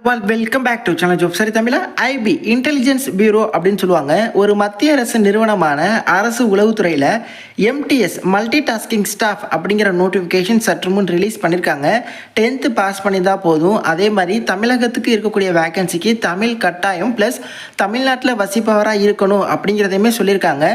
Welcome back to channel ஜோப் சரி தமிழா. IP intelligence bureau அப்படின்னு சொல்லுவாங்க. ஒரு மத்திய அரசு நிறுவனமான அரசு உளவுத்துறையில் எம்டிஎஸ் மல்டி டாஸ்கிங் ஸ்டாஃப் அப்படிங்கிற நோட்டிஃபிகேஷன் சற்று முன் ரிலீஸ் பண்ணியிருக்காங்க. 10th பாஸ் பண்ணியிருந்தால் போதும். அதே மாதிரி தமிழகத்துக்கு இருக்கக்கூடிய வேகன்சிக்கு தமிழ் கட்டாயம் ப்ளஸ் தமிழ்நாட்டில் வசிப்பவராக இருக்கணும் அப்படிங்கிறதையுமே சொல்லியிருக்காங்க.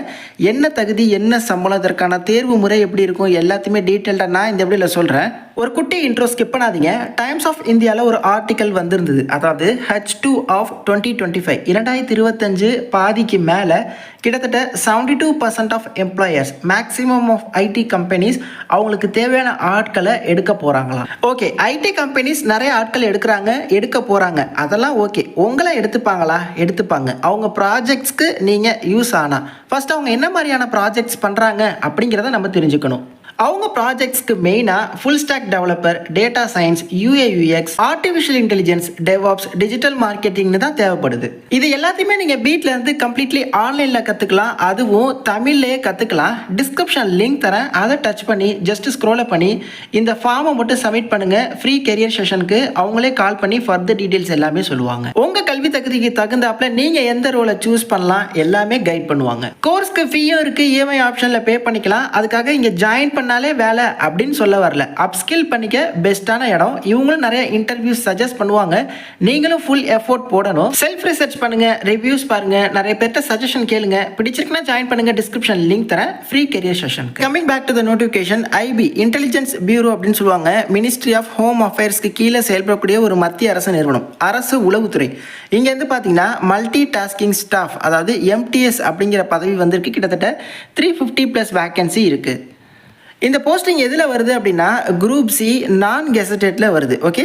என்ன தகுதி, என்ன சம்பளம், இதற்கான தேர்வு முறை எப்படி இருக்கும் எல்லாத்தையுமே டீட்டெயில்டாக நான் இந்த வீடியோவில் சொல்கிறேன். ஒரு குட்டி இன்ட்ரோ ஸ்கிப் பண்ணாதீங்க. டைம்ஸ் ஆஃப் இந்தியாவில் ஒரு ஆர்டிக்கல் வந்திருந்தது. அதாவது H2 ஆஃப் 2025 2025 பாதிக்கு மேலே கிட்டத்தட்ட 72% of employers maximum of IT companies அவங்களுக்கு தேவையான ஆட்களை எடுக்க போகிறாங்களாம். ஓகே, ஐடி கம்பெனிஸ் நிறைய ஆட்கள் எடுக்க போகிறாங்க, அதெல்லாம் ஓகே. உங்களை எடுத்துப்பாங்களா? எடுத்துப்பாங்க. அவங்க ப்ராஜெக்ட்ஸ்க்கு நீங்கள் யூஸ் ஆனால் ஃபர்ஸ்ட் அவங்க என்ன மாதிரியான ப்ராஜெக்ட்ஸ் பண்ணுறாங்க அப்படிங்கிறத நம்ம தெரிஞ்சுக்கணும். அவங்க ப்ராஜெக்ட்ஸ்க்கு மெயினாக full stack developer, data science, UI UX, artificial intelligence, devops, digital மார்க்கெட்டிங்னு தான் தேவைப்படுது. இது எல்லாத்தையுமே நீங்கள் வீட்டில் இருந்து கம்ப்ளீட்லி ஆன்லைனில் கற்றுக்கலாம். அதுவும் தமிழ்லேயே கற்றுக்கலாம். டிஸ்கிரிப்ஷன் லிங்க் தரேன், அதை டச் பண்ணி ஜஸ்ட் ஸ்க்ரோல் பண்ணி இந்த ஃபார்மை மட்டும் சப்மிட் பண்ணுங்கள். ஃப்ரீ கெரியர் செஷனுக்கு அவங்களே கால் பண்ணி ஃபர்தர் டீட்டெயில்ஸ் எல்லாமே சொல்லுவாங்க. உங்கள் கல்வி தகுதிக்கு தகுந்தாப்புல நீங்கள் எந்த ரோலை சூஸ் பண்ணலாம் எல்லாமே கைட் பண்ணுவாங்க. கோர்ஸ்க்கு ஃபீயும் இருக்குது, இஎம்ஐ ஆப்ஷனில் பே பண்ணிக்கலாம். அதுக்காக இங்கே ஜாயின் பண்ண வேலை அப்படின்னு சொல்ல வரல. அப்ஸ்கில் பண்ணிக்க பெஸ்டான இடம். இவங்களும் நிறைய இன்டர்வியூஸ் சஜஸ்ட் பண்ணுவாங்க. நீங்களும் ஃபுல் எஃபோர்ட் போடணும். செல்ஃப் ரிசர்ச் பண்ணுங்க, ரிவ்யூஸ் பாருங்க, நிறைய பேர்ட்ட சஜஷன் கேளுங்க. பிடிச்சிருக்குன்னா ஜாயின் பண்ணுங்க. டிஸ்கிரிப்ஷன் லிங்க் தரேன் free career session. Coming back to the notification. IB intelligence bureau அப்படின்னு சொல்லுவாங்க. மினிஸ்ட்ரி ஆஃப் ஹோம் அஃபேர்ஸ்க்கு கீழே செயல்படக்கூடிய ஒரு மத்திய அரசு நிறுவனம், அரசு உளவுத்துறை. இங்க இருந்து பாத்தீங்கன்னா மல்டி டாஸ்கிங் ஸ்டாஃப், அதாவது எம்டிஎஸ் அப்படிங்கிற பதவி வந்திருக்கு. கிட்டத்தட்ட 350+ வேகன்சி இருக்கு. இந்த போஸ்டிங் எதில் வருது அப்படின்னா குரூப் சி நான் கெசட்டேட்டில் வருது. Okay,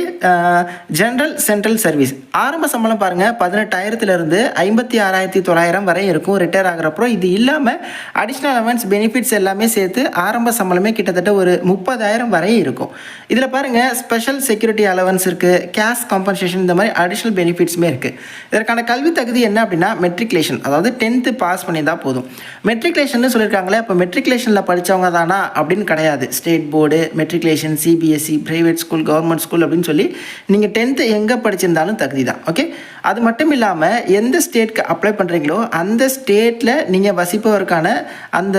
general central service. ஆரம்ப சம்பளம் பாருங்கள் 18,000 56,900 வரை இருக்கும் ரிட்டையர் ஆகிறப்போ. இது இல்லாமல் அடிஷ்னல் அலவன்ஸ் பெனிஃபிட்ஸ் எல்லாமே சேர்த்து ஆரம்ப சம்பளமே கிட்டத்தட்ட ஒரு 30,000 வரை இருக்கும். இதில் பாருங்கள் ஸ்பெஷல் செக்யூரிட்டி அலவன்ஸ் இருக்குது, கேஷ் காம்பன்சேஷன், இந்த மாதிரி அடிஷ்னல் பெனிஃபிட்ஸுமே இருக்குது. இதற்கான கல்வி தகுதி என்ன அப்படின்னா மெட்ரிகுலேஷன், அதாவது 10th பாஸ் பண்ணியிருந்தால் போதும். மெட்ரிகுலேஷன் சொல்லியிருக்காங்களே, அப்போ மெட்ரிகுலேஷனில் படித்தவங்க தானா அப்படின்னு கிடையாது. State board, matriculation, CBSE, private school, government school அப்படின்னு சொல்லி நீங்கள் 10th எங்கே படிச்சிருந்தாலும் தகுதி தான். ஓகே, அது மட்டும் இல்லாமல் எந்த ஸ்டேட்க்கு அப்ளை பண்ணுறீங்களோ அந்த ஸ்டேட்டில் நீங்கள் வசிப்பவருக்கான அந்த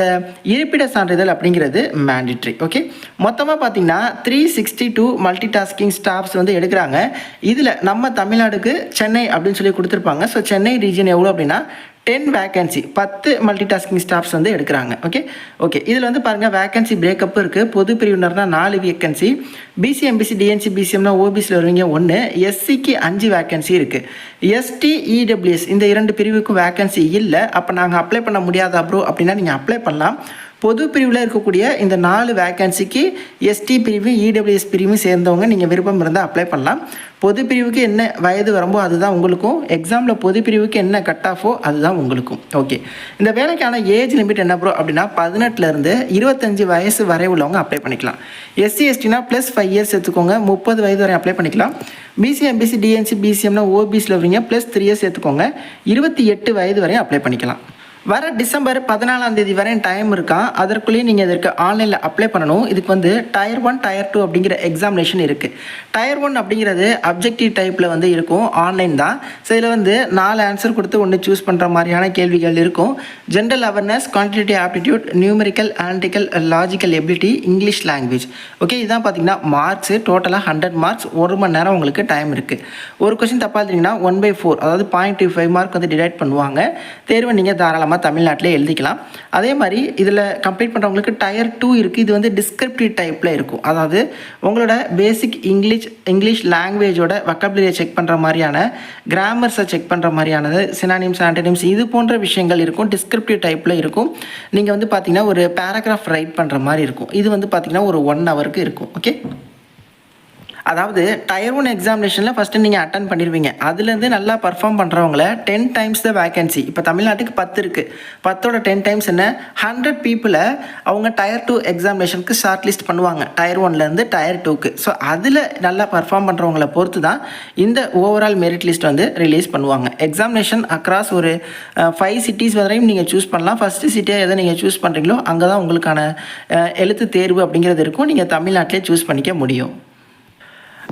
இருப்பிட சான்றிதழ் அப்படிங்கிறது மேண்டிட்ரி. ஓகே, மொத்தமாக பார்த்தீங்கன்னா 362 மல்டி டாஸ்கிங் ஸ்டாஃப்ஸ் வந்து எடுக்கிறாங்க. இதில் நம்ம தமிழ்நாடுக்கு சென்னை அப்படின்னு சொல்லி கொடுத்துருப்பாங்க. ஸோ சென்னை ரீஜன் எவ்வளோ அப்படின்னா 10 வேகன்சி, 10 மல்டி டாஸ்கிங் ஸ்டாஃப்ஸ் வந்து எடுக்கிறாங்க. ஓகே இதில் வந்து பாருங்கள் வேகன்சி பிரேக்கப் இருக்குது. பொது பிரிவினர்னா 4 வேகன்சி, பிசி, எம்பிசி, டிஎன்சி, பிசிஎம்னா ஓபிசியில் வருவீங்க 1, எஸ்சிக்கு 5 வேகன்சி இருக்குது. எஸ்டி, இடபிள்யூஎஸ் இந்த 2 பிரிவுக்கும் வேகன்சி இல்லை. அப்போ நாங்கள் அப்ளை பண்ண முடியாதா ப்ரோ அப்படின்னா நீங்கள் அப்ளை பண்ணலாம். பொது பிரிவில் இருக்கக்கூடிய இந்த 4 வேகன்சிக்கு எஸ்டி பிரிவு, இடபிள்யூஎஸ் பிரிவு சேர்ந்தவங்க நீங்கள் விருப்பம் இருந்தால் அப்ளை பண்ணலாம். பொது பிரிவுக்கு என்ன வயது வரம்போ அதுதான் உங்களுக்கும். எக்ஸாமில் பொது பிரிவுக்கு என்ன கட் ஆஃபோ அதுதான் உங்களுக்கும். ஓகே, இந்த வேலைக்கான ஏஜ் லிமிட் என்ன ப்ரோ அப்படின்னா 18 25 வயசு வரை உள்ளவங்க அப்ளை பண்ணிக்கலாம். எஸ்சி எஸ்டினா +5 இயர்ஸ் எடுத்துக்கோங்க, 30 வயது வரை அப்ளை பண்ணிக்கலாம். பிசி, எம்பிசி, டிஎன்சி, பிசிஎம்னா ஓபிசியில் வரீங்க +3 இயர்ஸ் எடுத்துக்கோங்க, 28 வயது வரை அப்ளை பண்ணிக்கலாம். வர டிசம்பர் 14 வரை டைம் இருக்கான். அதற்குள்ளேயே நீங்கள் இதற்கு ஆன்லைனில் அப்ளை பண்ணணும். இதுக்கு வந்து Tier 1 Tier 2 அப்படிங்கிற எக்ஸாமினேஷன் இருக்குது. Tier 1 அப்படிங்கிறது அப்ஜெக்டிவ் டைப்பில் வந்து இருக்கும், ஆன்லைன் தான். ஸோ இதில் வந்து 4 ஆன்சர் கொடுத்து ஒன்று சூஸ் பண்ணுற மாதிரியான கேள்விகள் இருக்கும். General awareness, quantitative aptitude, numerical, analytical, logical ability, English language. Okay, இதுதான் பார்த்தீங்கன்னா மார்க்ஸு. டோட்டலாக 100 மார்க்ஸ், 1 மணி நேரம் உங்களுக்கு டைம் இருக்குது. ஒரு கொஸ்டின் தப்பாக இருந்தீங்கன்னா 1/4 அதாவது 0.25 மார்க் வந்து டிவைட் பண்ணுவாங்க. தேர்வை நீங்கள் தாராளமாக தமிழ்நாட்டிலே எழுதிக்கலாம். அதே மாதிரி இதில் கம்ப்ளீட் பண்ணுறவங்களுக்கு Tier 2 இருக்குது. இது வந்து டிஸ்கிரிப்டிவ் டைப்பில் இருக்கும். அதாவது உங்களோட பேசிக் இங்கிலீஷ் லாங்குவேஜோட வொக்காபுலரியை செக் பண்ணுற மாதிரியான, கிராமர்ஸை செக் பண்ணுற மாதிரியானது, சினானிம்ஸ், ஆன்டனிம்ஸ் இது போன்ற விஷயங்கள் இருக்கும். டிஸ்கிரிப்டிவ் டைப்பில் இருக்கும். நீங்கள் வந்து பார்த்தீங்கன்னா ஒரு பேராகிராஃப் ரைட் பண்ணுற மாதிரி இருக்கும். இது வந்து பார்த்தீங்கன்னா ஒரு 1 ஹவருக்கு இருக்கும். ஓகே, அதாவது Tier 1 எக்ஸாமினேஷனில் ஃபஸ்ட்டு நீங்கள் அட்டன் பண்ணிடுவீங்க. அதுலேருந்து நல்லா பர்ஃபார்ம் பண்ணுறவங்கள 10 டைம்ஸ் த வேகன்சி. இப்போ தமிழ்நாட்டுக்கு 10 இருக்குது, 10ஓட 10 டைம்ஸ் என்ன 100 பீப்புளை அவங்க Tier 2 எக்ஸாமினேஷனுக்கு ஷார்ட் லிஸ்ட் பண்ணுவாங்க Tier 1லேருந்து Tier 2க்கு. ஸோ அதில் நல்லா பர்ஃபார்ம் பண்ணுறவங்கள பொறுத்து தான் இந்த ஓவரால் மெரிட் லிஸ்ட் வந்து ரிலீஸ் பண்ணுவாங்க. எக்ஸாமினேஷன் அக்ராஸ் ஒரு 5 சிட்டிஸ் வரையும் நீங்கள் சூஸ் பண்ணலாம். ஃபஸ்ட்டு சிட்டியாக எதை நீங்கள் சூஸ் பண்ணுறீங்களோ அங்கே தான் உங்களுக்கான எழுத்து தேர்வு அப்படிங்கிறது இருக்கும். நீங்கள் தமிழ்நாட்டிலே சூஸ் பண்ணிக்க முடியும்.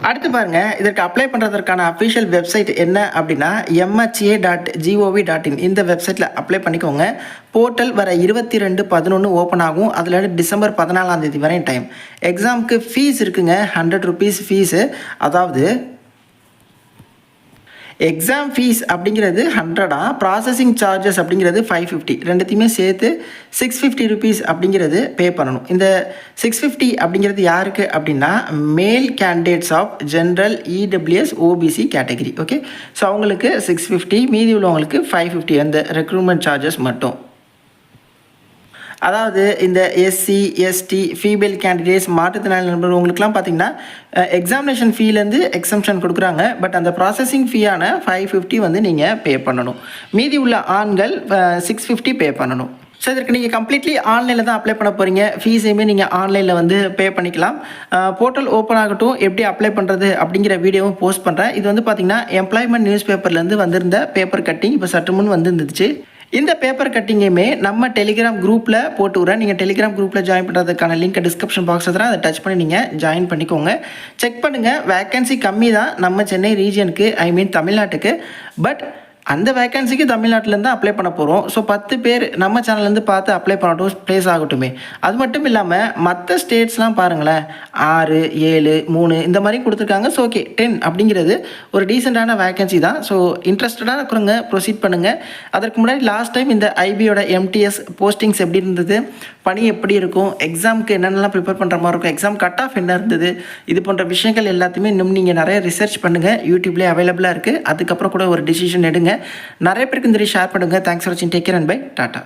அடுத்து பாருங்க, இதற்கு அப்ளை பண்ணுறதற்கான அஃபிஷியல் வெப்சைட் என்ன அப்படின்னா mha.gov.in. இந்த வெப்சைட்டில் அப்ளை பண்ணிக்கோங்க. போர்ட்டல் வர 22/11 ஓப்பன் ஆகும். அதில் டிசம்பர் 14 வரை டைம். எக்ஸாமுக்கு ஃபீஸ் இருக்குங்க, 100 rupees ஃபீஸு. அதாவது எக்ஸாம் ஃபீஸ் அப்படிங்கிறது 100, ப்ராசஸிங் சார்ஜஸ் அப்படிங்கிறது 550, ரெண்டுத்தையுமே சேர்த்து 650 rupees அப்படிங்கிறது பே பண்ணணும். இந்த 650 அப்படிங்கிறது யாருக்கு அப்படின்னா male candidates of general EWS OBC category. Okay, so அவங்களுக்கு 650, மீதி உள்ளவங்களுக்கு 550 அந்த ரெக்ரூட்மெண்ட் சார்ஜஸ் மட்டும். அதாவது இந்த எஸ்சி எஸ்டி ஃபீமேல் கேண்டிடேட்ஸ் மாற்றுத்திறனாளி நண்பர் உங்களுக்குலாம் பார்த்தீங்கன்னா எக்ஸாமினேஷன் ஃபீலேருந்து எக்ஸம்ஷன் கொடுக்குறாங்க. பட் அந்த ப்ராசஸிங் ஃபீயான 550 வந்து நீங்கள் பே பண்ணணும். மீதி உள்ள ஆண்கள் 650 பே பண்ணணும். ஸோ இதற்கு நீங்கள் கம்ப்ளீட்லி ஆன்லைனில் தான் அப்ளை பண்ண போகிறீங்க. ஃபீஸையுமே நீங்கள் ஆன்லைனில் வந்து பே பண்ணிக்கலாம். போர்ட்டல் ஓப்பன் ஆகட்டும், எப்படி அப்ளை பண்ணுறது அப்படிங்கிற வீடியோவும் போஸ்ட் பண்ணுறேன். இது வந்து பார்த்திங்கன்னா எம்ப்ளாய்மெண்ட் நியூஸ் பேப்பர்லேருந்து வந்திருந்த பேப்பர் கட்டிங் இப்போ சற்று முன் வந்துருந்துச்சு. இந்த பேப்பர் கட்டிங்குமே நம்ம டெலிகிராம் குரூப்பில் போட்டு விட்றேன். நீங்கள் டெலிகிராம் குரூப்பில் ஜாயின் பண்ணுறதுக்கான லிங்க் டிஸ்கிரிப்ஷன் பாக்ஸில் தரேன். அதை டச் பண்ணி நீங்கள் ஜாயின் பண்ணிக்கோங்க. செக் பண்ணுங்கள், வேக்கன்சி கம்மி தான் நம்ம சென்னை ரீஜியனுக்கு, தமிழ்நாட்டுக்கு. பட் அந்த வேக்கன்சிக்கு தமிழ்நாட்டிலேருந்து அப்ளை பண்ண போகிறோம். ஸோ 10 பேர் நம்ம சேனல்லேருந்து பார்த்து அப்ளை பண்ணட்டும், ப்ளேஸ் ஆகட்டுமே. அது மட்டும் இல்லாமல் மற்ற ஸ்டேட்ஸ்லாம் பாருங்களேன், 6, 7, 3 இந்த மாதிரி கொடுத்துருக்காங்க. ஸோ ஓகே, 10 அப்படிங்கிறது ஒரு டீசெண்டான வேக்கன்சி தான். ஸோ இன்ட்ரெஸ்டடாக இருக்கிறவங்க ப்ரொசீட் பண்ணுங்கள். அதற்கு முன்னாடி லாஸ்ட் டைம் இந்த ஐபியோட எம்டிஎஸ் போஸ்டிங்ஸ் எப்படி இருந்தது, பணி எப்படி இருக்கும், எக்ஸாமுக்கு என்னென்னலாம் ப்ரிப்பேர் பண்ணுற மாதிரி இருக்கும், எக்ஸாம் கட் ஆஃப் என்ன இருந்தது, இது போன்ற விஷயங்கள் எல்லாத்தையுமே இன்னும் நீங்கள் நிறைய ரிசர்ச் பண்ணுங்கள். யூடியூப்லேயே அவைலபிளாக இருக்குது. அதுக்கப்புறம் கூட ஒரு டிசிஷன் எடுங்க. நிறைய பேருக்கு இந்த ஷேர் பண்ணுங்கள். தேங்க்ஸ் ஃபார் வாட்சிங். Take care and bye. Tata.